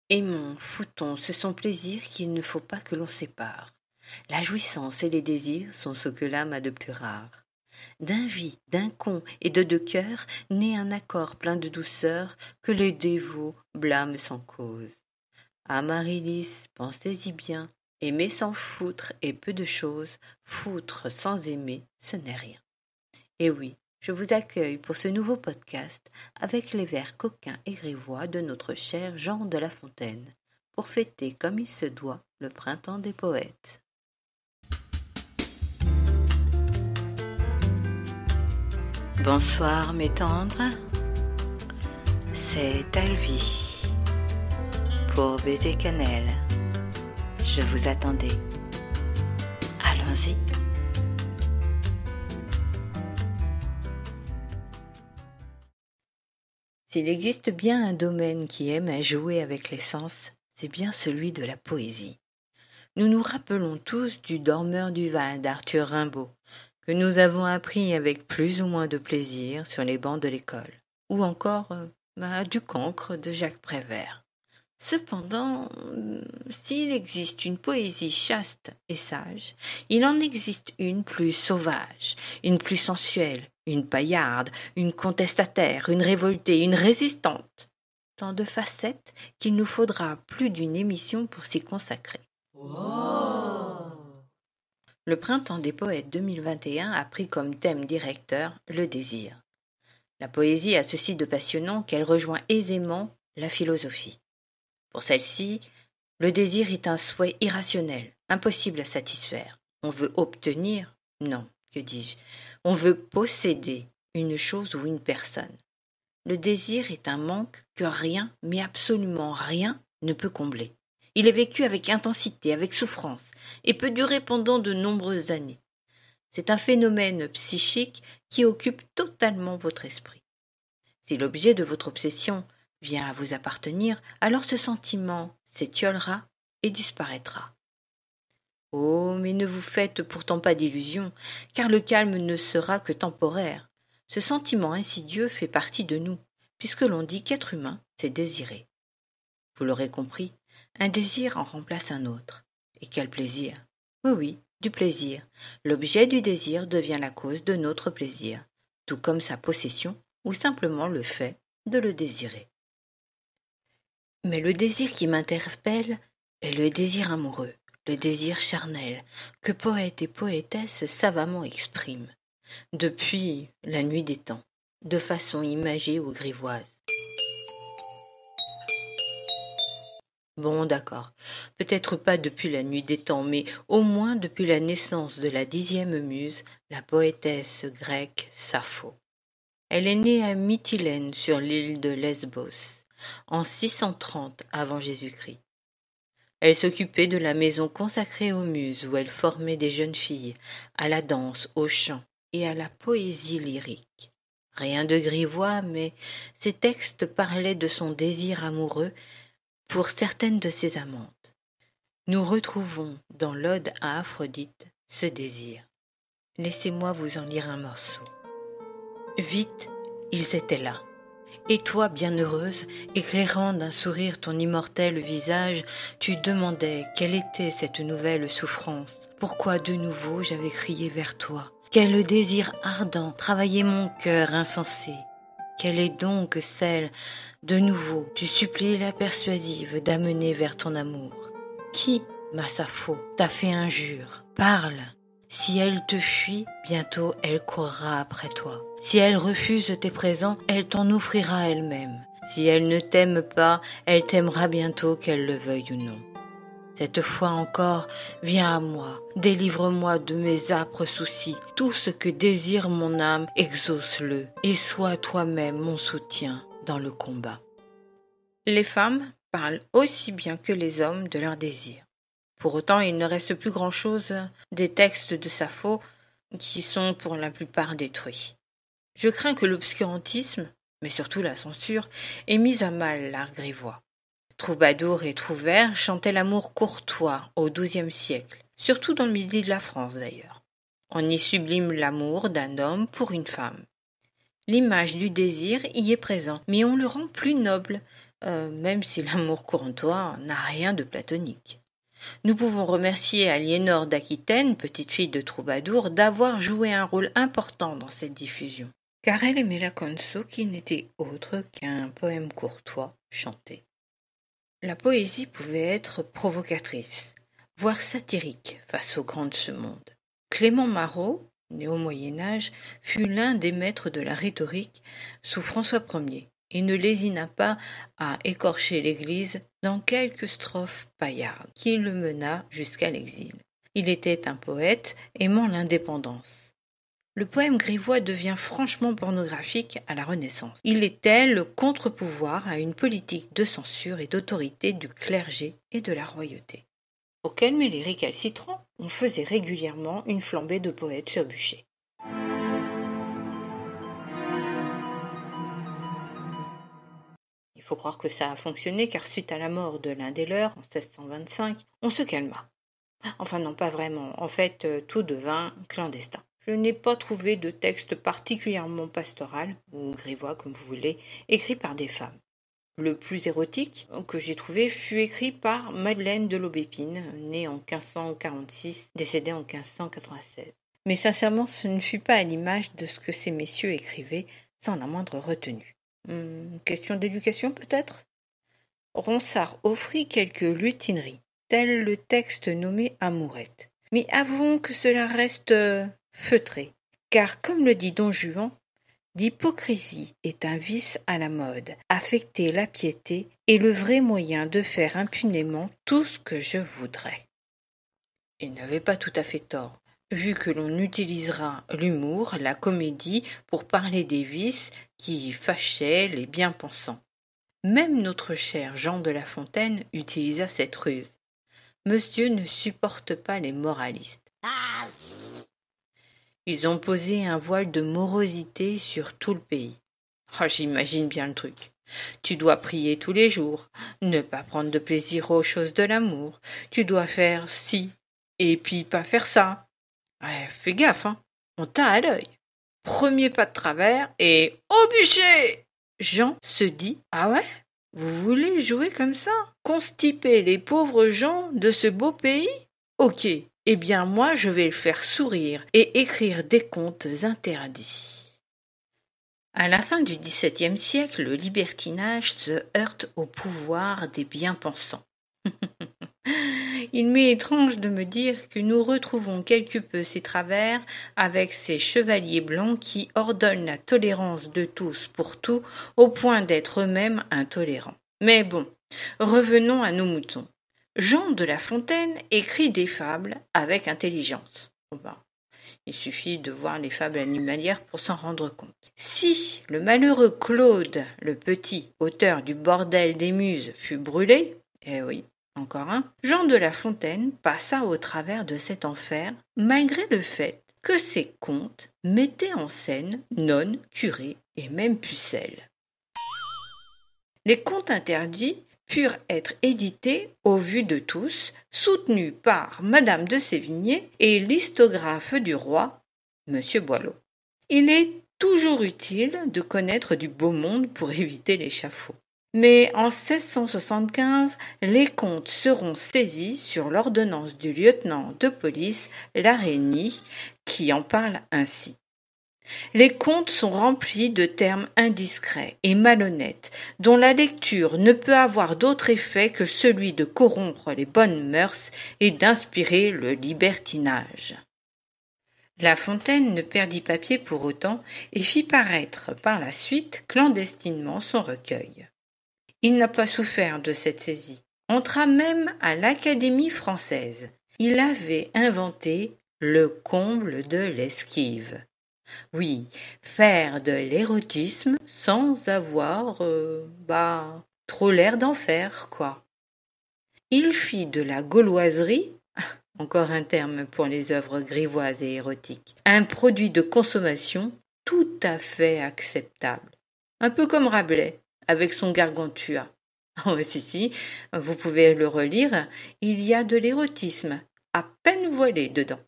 Aimons, foutons, ce sont plaisirs qu'il ne faut pas que l'on sépare. La jouissance et les désirs sont ce que l'âme a de plus rare. D'un vie, d'un con et de deux cœurs naît un accord plein de douceur que les dévots blâment sans cause. Amaryllis, pensez-y bien, aimer sans foutre est peu de chose, foutre sans aimer, ce n'est rien. Et oui, je vous accueille pour ce nouveau podcast avec les vers coquins et grivois de notre cher Jean de La Fontaine, pour fêter comme il se doit le printemps des poètes. Bonsoir mes tendres, c'est Alvie pour Baiser Cannelle. Je vous attendais. Allons-y. S'il existe bien un domaine qui aime à jouer avec les sens, c'est bien celui de la poésie. Nous nous rappelons tous du Dormeur du Val d'Arthur Rimbaud, que nous avons appris avec plus ou moins de plaisir sur les bancs de l'école, ou encore du Cancre de Jacques Prévert. Cependant, s'il existe une poésie chaste et sage, il en existe une plus sauvage, une plus sensuelle, une paillarde, une contestataire, une révoltée, une résistante. Tant de facettes qu'il nous faudra plus d'une émission pour s'y consacrer. Oh! Le Printemps des poètes 2021 a pris comme thème directeur le désir. La poésie a ceci de passionnant qu'elle rejoint aisément la philosophie. Pour celle-ci, le désir est un souhait irrationnel, impossible à satisfaire. On veut obtenir, non, que dis-je, on veut posséder une chose ou une personne. Le désir est un manque que rien, mais absolument rien, ne peut combler. Il est vécu avec intensité, avec souffrance, et peut durer pendant de nombreuses années. C'est un phénomène psychique qui occupe totalement votre esprit. Si l'objet de votre obsession vient à vous appartenir, alors ce sentiment s'étiolera et disparaîtra. Oh, mais ne vous faites pourtant pas d'illusions, car le calme ne sera que temporaire. Ce sentiment insidieux fait partie de nous, puisque l'on dit qu'être humain, c'est désirer. Vous l'aurez compris, un désir en remplace un autre. Et quel plaisir! Oui, du plaisir. L'objet du désir devient la cause de notre plaisir, tout comme sa possession ou simplement le fait de le désirer. Mais le désir qui m'interpelle est le désir amoureux, le désir charnel, que poètes et poétesses savamment expriment, depuis la nuit des temps, de façon imagée ou grivoise. Bon, d'accord, peut-être pas depuis la nuit des temps, mais au moins depuis la naissance de la 10e muse, la poétesse grecque Sappho. Elle est née à Mytilène, sur l'île de Lesbos, en 630 avant Jésus-Christ. Elle s'occupait de la maison consacrée aux muses où elle formait des jeunes filles à la danse, au chant et à la poésie lyrique. Rien de grivois, mais ses textes parlaient de son désir amoureux pour certaines de ses amantes. Nous retrouvons dans l'Ode à Aphrodite ce désir. Laissez-moi vous en lire un morceau. Vite, ils étaient là. Et toi, bienheureuse, éclairant d'un sourire ton immortel visage, tu demandais quelle était cette nouvelle souffrance. Pourquoi de nouveau j'avais crié vers toi? Quel désir ardent travaillait mon cœur insensé? Quelle est donc celle, de nouveau, tu supplies la persuasive d'amener vers ton amour? Qui, ma Sappho, t'a fait injure? Parle! Si elle te fuit, bientôt elle courra après toi. Si elle refuse tes présents, elle t'en offrira elle-même. Si elle ne t'aime pas, elle t'aimera bientôt, qu'elle le veuille ou non. Cette fois encore, viens à moi, délivre-moi de mes âpres soucis. Tout ce que désire mon âme, exauce-le, et sois toi-même mon soutien dans le combat. Les femmes parlent aussi bien que les hommes de leurs désirs. Pour autant, il ne reste plus grand-chose des textes de Sappho qui sont pour la plupart détruits. Je crains que l'obscurantisme, mais surtout la censure, ait mis à mal l'art grivois. Troubadours et trouvères chantaient l'amour courtois au XIIe siècle, surtout dans le midi de la France d'ailleurs. On y sublime l'amour d'un homme pour une femme. L'image du désir y est présente, mais on le rend plus noble, même si l'amour courtois n'a rien de platonique. Nous pouvons remercier Aliénor d'Aquitaine, petite fille de troubadour, d'avoir joué un rôle important dans cette diffusion, car elle aimait la canso qui n'était autre qu'un poème courtois chanté. La poésie pouvait être provocatrice, voire satirique face aux grands de ce monde. Clément Marot, né au Moyen-Âge, fut l'un des maîtres de la rhétorique sous François Ier et ne lésina pas à écorcher l'Église dans quelques strophes paillardes qui le mena jusqu'à l'exil. Il était un poète aimant l'indépendance. Le poème grivois devient franchement pornographique à la Renaissance. Il était le contre-pouvoir à une politique de censure et d'autorité du clergé et de la royauté. Pour calmer les récalcitrants, on faisait régulièrement une flambée de poètes sur bûcher. Il faut croire que ça a fonctionné, car suite à la mort de l'un des leurs, en 1625, on se calma. Enfin non, pas vraiment. En fait, tout devint clandestin. Je n'ai pas trouvé de texte particulièrement pastoral, ou grivois comme vous voulez, écrit par des femmes. Le plus érotique que j'ai trouvé fut écrit par Madeleine de l'Aubépine, née en 1546, décédée en 1596. Mais sincèrement, ce ne fut pas à l'image de ce que ces messieurs écrivaient, sans la moindre retenue. Question d'éducation peut-être ? Ronsard offrit quelques lutineries, tel le texte nommé Amourette. Mais avouons que cela reste feutré, car comme le dit Don Juan, l'hypocrisie est un vice à la mode. Affecter la piété est le vrai moyen de faire impunément tout ce que je voudrais. Il n'avait pas tout à fait tort, vu que l'on utilisera l'humour, la comédie, pour parler des vices qui fâchaient les bien-pensants. Même notre cher Jean de La Fontaine utilisa cette ruse. Monsieur ne supporte pas les moralistes. Ils ont posé un voile de morosité sur tout le pays. J'imagine bien le truc. Tu dois prier tous les jours, ne pas prendre de plaisir aux choses de l'amour. Tu dois faire ci, et puis pas faire ça. Fais gaffe, on t'a à l'œil. Premier pas de travers et au bûcher! Jean se dit, ah ouais? Vous voulez jouer comme ça? Constiper les pauvres gens de ce beau pays? Ok, eh bien moi je vais le faire sourire et écrire des contes interdits. À la fin du XVIIe siècle, le libertinage se heurte au pouvoir des bien-pensants. Il m'est étrange de me dire que nous retrouvons quelque peu ces travers avec ces chevaliers blancs qui ordonnent la tolérance de tous pour tout au point d'être eux-mêmes intolérants. Mais bon, revenons à nos moutons. Jean de La Fontaine écrit des fables avec intelligence. Il suffit de voir les fables animalières pour s'en rendre compte. Si le malheureux Claude le Petit, auteur du Bordel des Muses, fut brûlé, oui, encore un, Jean de La Fontaine passa au travers de cet enfer, malgré le fait que ses contes mettaient en scène nonnes, curés et même pucelles. Les contes interdits purent être édités au vu de tous, soutenus par Madame de Sévigné et l'histographe du roi, Monsieur Boileau. Il est toujours utile de connaître du beau monde pour éviter l'échafaud. Mais en 1675, les contes seront saisis sur l'ordonnance du lieutenant de police Larreynie, qui en parle ainsi. Les contes sont remplis de termes indiscrets et malhonnêtes, dont la lecture ne peut avoir d'autre effet que celui de corrompre les bonnes mœurs et d'inspirer le libertinage. La Fontaine ne perdit pas pied pour autant et fit paraître par la suite clandestinement son recueil. Il n'a pas souffert de cette saisie, entra même à l'Académie française. Il avait inventé le comble de l'esquive. Oui, faire de l'érotisme sans avoir, trop l'air d'en faire, quoi. Il fit de la gauloiserie, encore un terme pour les œuvres grivoises et érotiques, un produit de consommation tout à fait acceptable. Un peu comme Rabelais, avec son Gargantua. Oh, si, vous pouvez le relire, il y a de l'érotisme, à peine voilé dedans.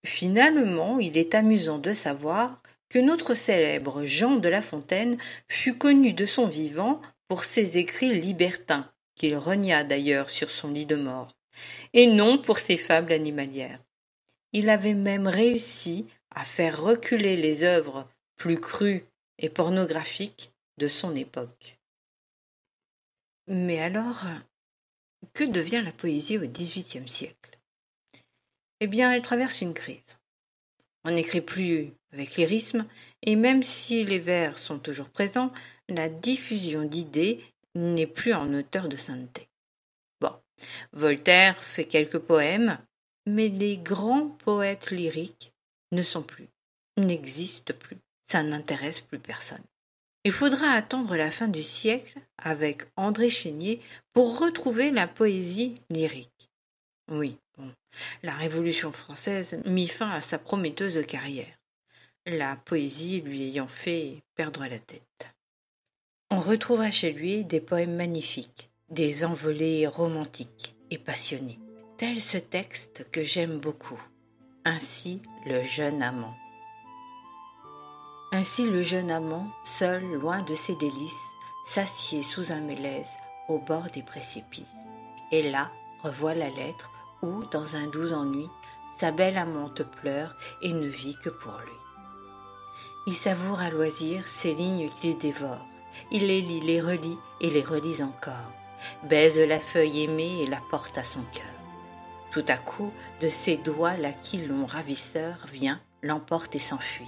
Finalement, il est amusant de savoir que notre célèbre Jean de La Fontaine fut connu de son vivant pour ses écrits libertins, qu'il renia d'ailleurs sur son lit de mort, et non pour ses fables animalières. Il avait même réussi à faire reculer les œuvres plus crues et pornographiques de son époque. Mais alors, que devient la poésie au XVIIIe siècle? Eh bien, elle traverse une crise. On n'écrit plus avec lyrisme, et même si les vers sont toujours présents, la diffusion d'idées n'est plus en hauteur de sainteté. Bon, Voltaire fait quelques poèmes, mais les grands poètes lyriques n'existent plus. Ça n'intéresse plus personne. Il faudra attendre la fin du siècle, avec André Chénier, pour retrouver la poésie lyrique. Oui, la Révolution française mit fin à sa prometteuse carrière, la poésie lui ayant fait perdre la tête. On retrouvera chez lui des poèmes magnifiques, des envolées romantiques et passionnées, tel ce texte que j'aime beaucoup. Ainsi le jeune amant. Ainsi le jeune amant, seul, loin de ses délices, s'assied sous un mélèze au bord des précipices. Et là, revoit la lettre où, dans un doux ennui, sa belle amante pleure et ne vit que pour lui. Il savoure à loisir ces lignes qu'il dévore. Il les lit, les relit et les relit encore, baise la feuille aimée et la porte à son cœur. Tout à coup, de ses doigts l'aquilon ravisseur vient, l'emporte et s'enfuit.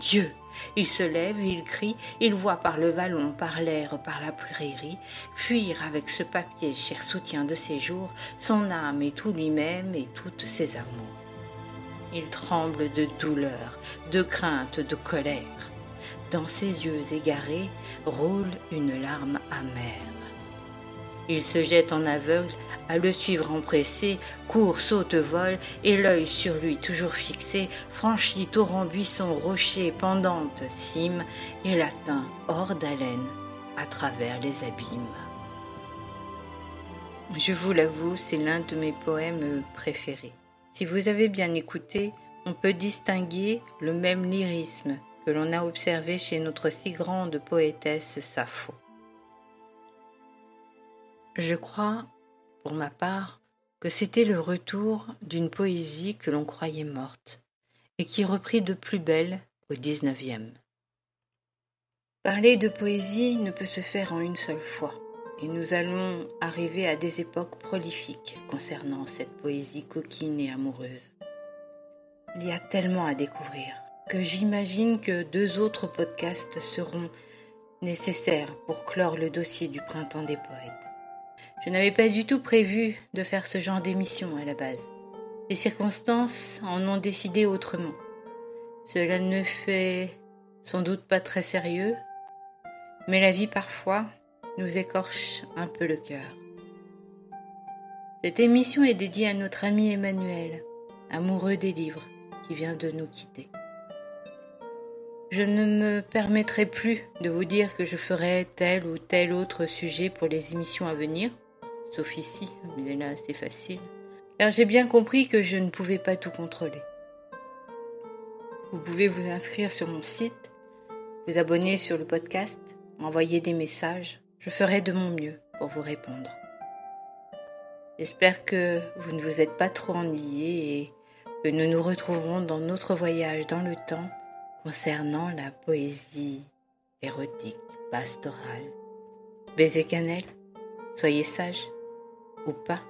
Dieu! Il se lève, il crie, il voit par le vallon, par l'air, par la prairie, fuir avec ce papier, cher soutien de ses jours, son âme et tout lui-même et toutes ses amours. Il tremble de douleur, de crainte, de colère. Dans ses yeux égarés roule une larme amère. Il se jette en aveugle, à le suivre empressé, court, saute, vole, et l'œil sur lui toujours fixé, franchit torrent, buisson, rocher, pendante, cime, et l'atteint hors d'haleine, à travers les abîmes. Je vous l'avoue, c'est l'un de mes poèmes préférés. Si vous avez bien écouté, on peut distinguer le même lyrisme que l'on a observé chez notre si grande poétesse Sappho. Je crois, pour ma part, que c'était le retour d'une poésie que l'on croyait morte et qui reprit de plus belle au XIXe. Parler de poésie ne peut se faire en une seule fois, et nous allons arriver à des époques prolifiques concernant cette poésie coquine et amoureuse. Il y a tellement à découvrir que j'imagine que 2 autres podcasts seront nécessaires pour clore le dossier du Printemps des poètes. Je n'avais pas du tout prévu de faire ce genre d'émission à la base. Les circonstances en ont décidé autrement. Cela ne fait sans doute pas très sérieux, mais la vie parfois nous écorche un peu le cœur. Cette émission est dédiée à notre ami Emmanuel, amoureux des livres, qui vient de nous quitter. Je ne me permettrai plus de vous dire que je ferai tel ou tel autre sujet pour les émissions à venir, sauf ici, mais là c'est facile, car j'ai bien compris que je ne pouvais pas tout contrôler. Vous pouvez vous inscrire sur mon site, vous abonner sur le podcast, envoyer des messages, je ferai de mon mieux pour vous répondre. J'espère que vous ne vous êtes pas trop ennuyés et que nous nous retrouverons dans notre voyage dans le temps concernant la poésie érotique, pastorale. Baiser cannelle, soyez sages ou pas.